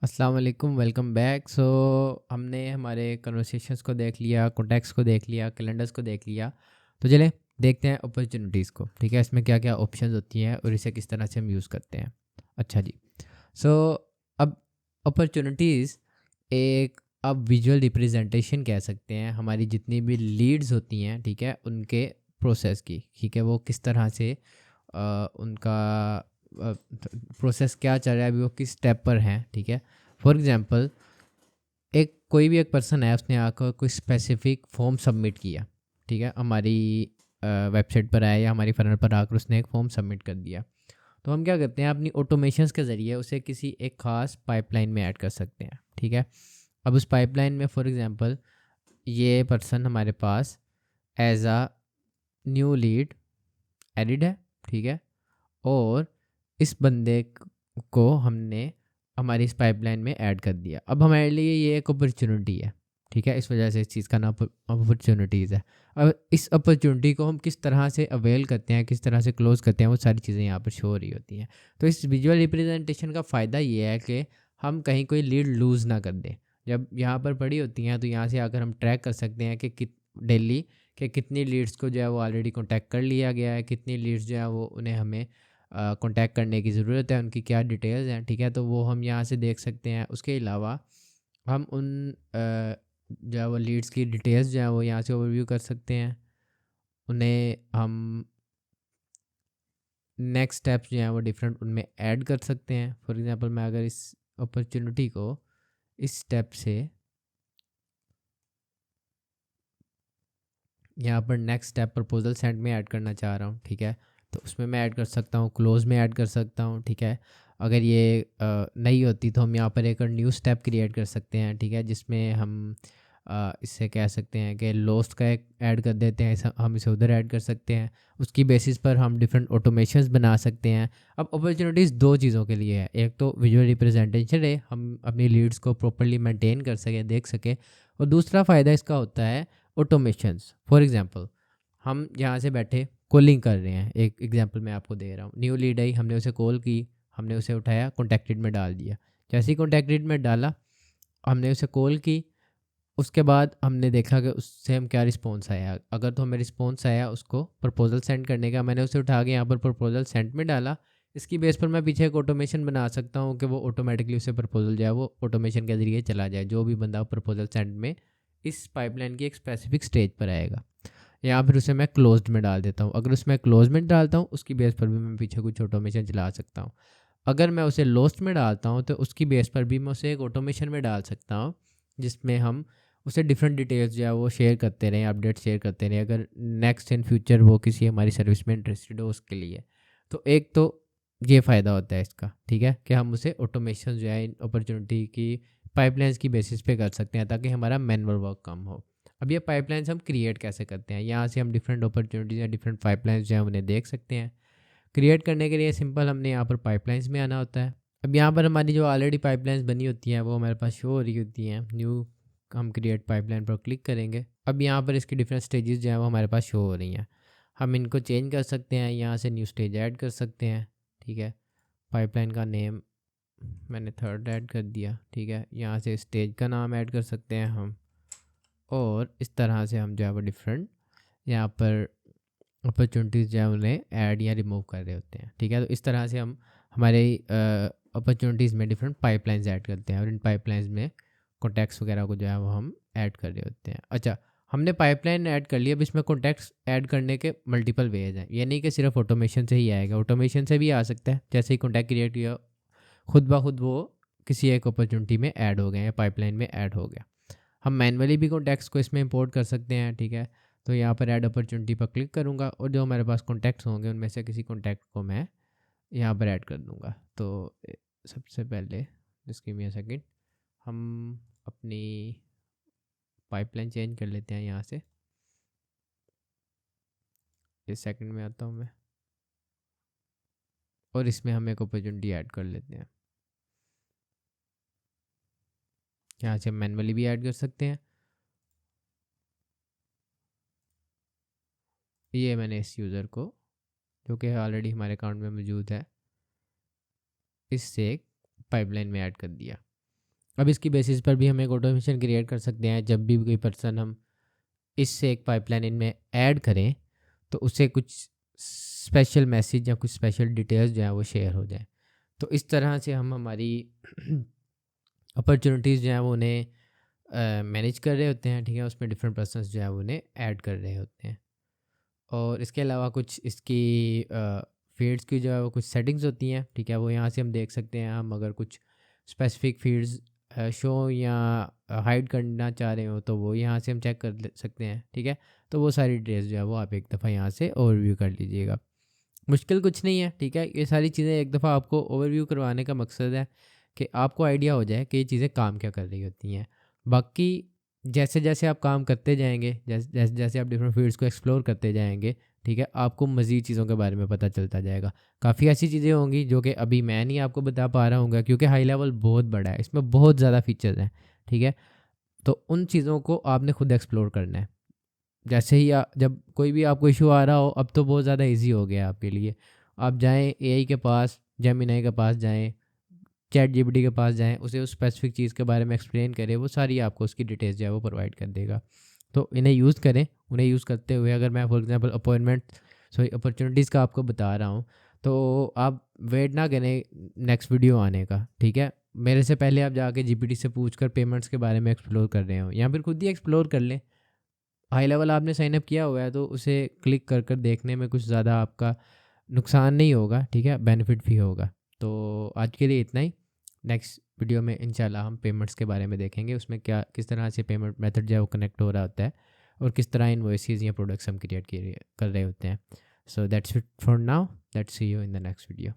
अस्सलाम वालेकुम, welcome back. हमने हमारे कन्वर्सेशंस को देख लिया, कॉन्टैक्ट्स को देख लिया, कैलेंडर्स को देख लिया। तो चलें देखते हैं अपॉर्चुनिटीज़ को। ठीक है, इसमें क्या क्या ऑप्शंस होती हैं और इसे किस तरह से हम यूज़ करते हैं। अच्छा जी। सो अब अपॉर्चुनिटीज़ एक अब विजुअल रिप्रेजेंटेशन कह सकते हैं हमारी जितनी भी लीड्स होती हैं, ठीक है, उनके प्रोसेस की। ठीक है, वो किस तरह से उनका प्रोसेस क्या चल रहा है, अभी वो किस स्टेप पर हैं। ठीक है, फॉर एग्जांपल एक कोई भी एक पर्सन है, उसने आकर कोई स्पेसिफिक फॉर्म सबमिट किया। ठीक है, हमारी वेबसाइट पर आया या हमारी फनल पर आकर उसने एक फॉर्म सबमिट कर दिया। तो हम क्या करते हैं, अपनी ऑटोमेशंस के ज़रिए उसे किसी एक ख़ास पाइपलाइन में ऐड कर सकते हैं। ठीक है, अब उस पाइपलाइन में फॉर एग्जांपल ये पर्सन हमारे पास as a new lead added है। ठीक है, और इस बंदे को हमने हमारी इस पाइपलाइन में ऐड कर दिया। अब हमारे लिए ये एक अपॉर्चुनिटी है। ठीक है, इस वजह से इस चीज़ का नाम अपॉर्चुनिटीज़ है। अब इस अपॉर्चुनिटी को हम किस तरह से अवेल करते हैं, किस तरह से क्लोज करते हैं, वो सारी चीज़ें यहाँ पर शो हो रही होती हैं। तो इस विजुअल रिप्रेजेंटेशन का फ़ायदा ये है कि हम कहीं कोई लीड लूज़ ना कर दें। जब यहाँ पर पड़ी होती हैं तो यहाँ से आकर हम ट्रैक कर सकते हैं कि डेली कि कितनी लीड्स को जो है वो ऑलरेडी कॉन्टैक्ट कर लिया गया है, कितनी लीड्स जो है वो उन्हें हमें कॉन्टैक्ट करने की ज़रूरत है, उनकी क्या डिटेल्स हैं। ठीक है, तो वो हम यहाँ से देख सकते हैं। उसके अलावा हम उन जो है वो लीड्स की डिटेल्स जो है वो यहाँ से ओवरव्यू कर सकते हैं। उन्हें हम नेक्स्ट स्टेप्स जो हैं वो डिफरेंट उनमें ऐड कर सकते हैं। फॉर एग्जांपल मैं अगर इस अपॉर्चुनिटी को इस स्टेप से यहाँ पर नेक्स्ट स्टेप प्रपोजल सेंड में ऐड करना चाह रहा हूँ। ठीक है, तो उसमें मैं ऐड कर सकता हूँ, क्लोज में ऐड कर सकता हूँ। ठीक है, अगर ये नहीं होती तो हम यहाँ पर एक न्यू स्टेप क्रिएट कर सकते हैं। ठीक है, जिसमें हम इससे कह सकते हैं कि लोस्ट का एक ऐड कर देते हैं, हम इसे उधर ऐड कर सकते हैं। उसकी बेसिस पर हम डिफरेंट ऑटोमेशंस बना सकते हैं। अब अपॉर्चुनिटीज़ दो चीज़ों के लिए है, एक तो विजुअल रिप्रेजेंटेशन है, हम अपनी लीड्स को प्रॉपरली मेंटेन कर सकें, देख सकें, और दूसरा फ़ायदा इसका होता है ऑटोमेशंस। फॉर एग्जांपल हम यहाँ से बैठे कॉलिंग कर रहे हैं, एक एग्जांपल मैं आपको दे रहा हूँ। न्यू लीड आई, हमने उसे कॉल की, हमने उसे उठाया, कॉन्टैक्टेड में डाल दिया। जैसे ही कॉन्टैक्टेड में डाला, हमने उसे कॉल की, उसके बाद हमने देखा कि उससे हम क्या रिस्पॉन्स आया। अगर तो हमें रिस्पॉन्स आया उसको प्रपोजल सेंड करने का, मैंने उसे उठा के यहाँ पर प्रपोजल सेंड में डाला। इसकी बेस पर मैं पीछे एक ऑटोमेशन बना सकता हूँ कि वो ऑटोमेटिकली उसे प्रपोजल जो है वो ऑटोमेशन के ज़रिए चला जाए, जो भी बंदा प्रपोजल सेंड में इस पाइपलाइन की एक स्पेसिफिक स्टेज पर आएगा। या फिर उसे मैं क्लोज्ड में डाल देता हूँ। अगर उसमें क्लोज में डालता हूँ, उसकी बेस पर भी मैं पीछे कुछ ऑटोमेशन चला सकता हूँ। अगर मैं उसे लोस्ट में डालता हूँ तो उसकी बेस पर भी मैं उसे एक ऑटोमेशन में डाल सकता हूँ, जिसमें हम उसे डिफरेंट डिटेल्स जो है वो शेयर करते रहें, अपडेट शेयर करते रहें, अगर नेक्स्ट इन फ्यूचर वो किसी हमारी सर्विस में इंटरेस्टेड हो उसके लिए। तो एक तो ये फ़ायदा होता है इसका, ठीक है, कि हम उसे ऑटोमेशन जो है इन अपॉर्चुनिटी की पाइपलाइंस की बेसिस पे कर सकते हैं, ताकि हमारा मैनुअल वर्क कम हो। अब ये पाइपलाइंस हम क्रिएट कैसे करते हैं, यहाँ से हम डिफरेंट अपॉर्चुनिटीज़ या डिफरेंट पाइपलाइंस जो है उन्हें देख सकते हैं। क्रिएट करने के लिए सिंपल हमने यहाँ पर पाइपलाइंस में आना होता है। अब यहाँ पर हमारी जो ऑलरेडी पाइपलाइंस बनी होती हैं वो हमारे पास शो हो रही होती हैं। न्यू हम क्रिएट पाइपलाइन पर क्लिक करेंगे। अब यहाँ पर इसकी डिफरेंट स्टेजेस जो हैं वो हमारे पास शो हो रही हैं। हम इनको चेंज कर सकते हैं, यहाँ से न्यू स्टेज ऐड कर सकते हैं। ठीक है, पाइपलाइन का नेम मैंने थर्ड ऐड कर दिया। ठीक है, यहाँ से स्टेज का नाम ऐड कर सकते हैं हम, और इस तरह से हम जो है वो डिफरेंट यहाँ पर अपॉर्चुनिटीज़ जो है उन्हें ऐड या रिमूव कर रहे होते हैं। ठीक है, तो इस तरह से हम हमारे अपॉर्चुनिटीज़ में डिफरेंट पाइपलाइंस ऐड करते हैं, और इन पाइपलाइंस में कॉन्टैक्ट्स वगैरह को जो है वो हम ऐड कर रहे होते हैं। अच्छा, हमने पाइपलाइन ऐड कर लिया। अब इसमें कॉन्टैक्ट्स ऐड करने के मल्टीपल वेज हैं, ये नहीं कि सिर्फ ऑटोमेशन से ही आएगा, ऑटोमेशन से भी आ सकता है। जैसे ही कॉन्टैक्ट क्रिएट किया, खुद ब खुद वो किसी एक अपॉर्चुनिटी में ऐड हो गए या पाइपलाइन में ऐड हो गया। हम मैनुअली भी कॉन्टैक्ट्स को इसमें इंपोर्ट कर सकते हैं। ठीक है, तो यहाँ पर ऐड अपॉर्चुनिटी पर क्लिक करूँगा, और जो हमारे पास कॉन्टैक्ट्स होंगे उनमें से किसी कॉन्टैक्ट को मैं यहाँ पर ऐड कर दूँगा। तो सबसे पहले just give me a second, हम अपनी पाइपलाइन चेंज कर लेते हैं यहाँ से। इस सेकंड में आता हूँ मैं, और इसमें हम एक अपॉर्चुनिटी ऐड कर लेते हैं। यहाँ से हम मैनुअली भी ऐड कर सकते हैं। ये मैंने इस यूज़र को, जो कि ऑलरेडी हमारे अकाउंट में मौजूद है, इससे एक पाइपलाइन में ऐड कर दिया। अब इसकी बेसिस पर भी हम एक ऑटोमेशन क्रिएट कर सकते हैं। जब भी कोई पर्सन हम इससे एक पाइपलाइन इनमें ऐड करें तो उससे कुछ स्पेशल मैसेज या कुछ स्पेशल डिटेल्स जो है वो शेयर हो जाए। तो इस तरह से हम हमारी अपॉर्चुनिटीज़ जो हैं वो उन्हें मैनेज कर रहे होते हैं, ठीक है। उसमें डिफरेंट पर्सन्स जो है वो उन्हें ऐड कर रहे होते हैं। और इसके अलावा कुछ इसकी फीड्स की जो है वो कुछ सेटिंग्स होती हैं, ठीक है। वो यहाँ से हम देख सकते हैं। हम अगर कुछ स्पेसिफिक फीड्स शो या हाइड करना चाह रहे हो तो वो यहाँ से हम चेक कर सकते हैं, ठीक है। तो वो सारी डिटेल्स जो है वो आप एक दफ़ा यहाँ से ओवरव्यू कर लीजिएगा। मुश्किल कुछ नहीं है, ठीक है। ये सारी चीज़ें एक दफ़ा आपको ओवरव्यू करवाने का मकसद है कि आपको आइडिया हो जाए कि ये चीज़ें काम क्या कर रही होती हैं। बाकी जैसे जैसे आप काम करते जाएंगे, जैसे जैसे जैसे आप डिफरेंट फील्ड्स को एक्सप्लोर करते जाएंगे, ठीक है, आपको मज़ीद चीज़ों के बारे में पता चलता जाएगा। काफ़ी ऐसी चीज़ें होंगी जो कि अभी मैं नहीं आपको बता पा रहा हूँ, क्योंकि हाई लेवल बहुत बड़ा है, इसमें बहुत ज़्यादा फीचर्स हैं, ठीक है। तो उन चीज़ों को आपने खुद एक्सप्लोर करना है। जैसे ही जब कोई भी आपको इशू आ रहा हो, अब तो बहुत ज़्यादा इजी हो गया है आपके लिए। आप जाएं एआई के पास, जेमिनी के पास जाएं, चैट जीपीटी के पास जाएं, उसे उस स्पेसिफिक चीज़ के बारे में एक्सप्लेन करें, वो सारी आपको उसकी डिटेल्स जो है वो प्रोवाइड कर देगा। तो इन्हें यूज़ करें। उन्हें यूज़ करते हुए अगर मैं फॉर एग्जांपल अपॉर्चुनिटीज़ का आपको बता रहा हूँ, तो आप वेट ना करें नेक्स्ट वीडियो आने का, ठीक है। मेरे से पहले आप जाके जीपीटी से पूछ कर पेमेंट्स के बारे में एक्सप्लोर कर रहे हो, या फिर खुद ही एक्सप्लोर कर लें। हाई लेवल आपने साइन अप किया हुआ है तो उसे क्लिक कर कर देखने में कुछ ज़्यादा आपका नुकसान नहीं होगा, ठीक है, बेनिफिट भी होगा। तो आज के लिए इतना ही। नेक्स्ट वीडियो में इंशाल्लाह हम पेमेंट्स के बारे में देखेंगे, उसमें क्या किस तरह से पेमेंट मेथड जो है वो कनेक्ट हो रहा होता है, और किस तरह इनवॉइसेस या प्रोडक्ट्स हम क्रिएट कर रहे होते हैं। So that's it for now, let's see you in the next video.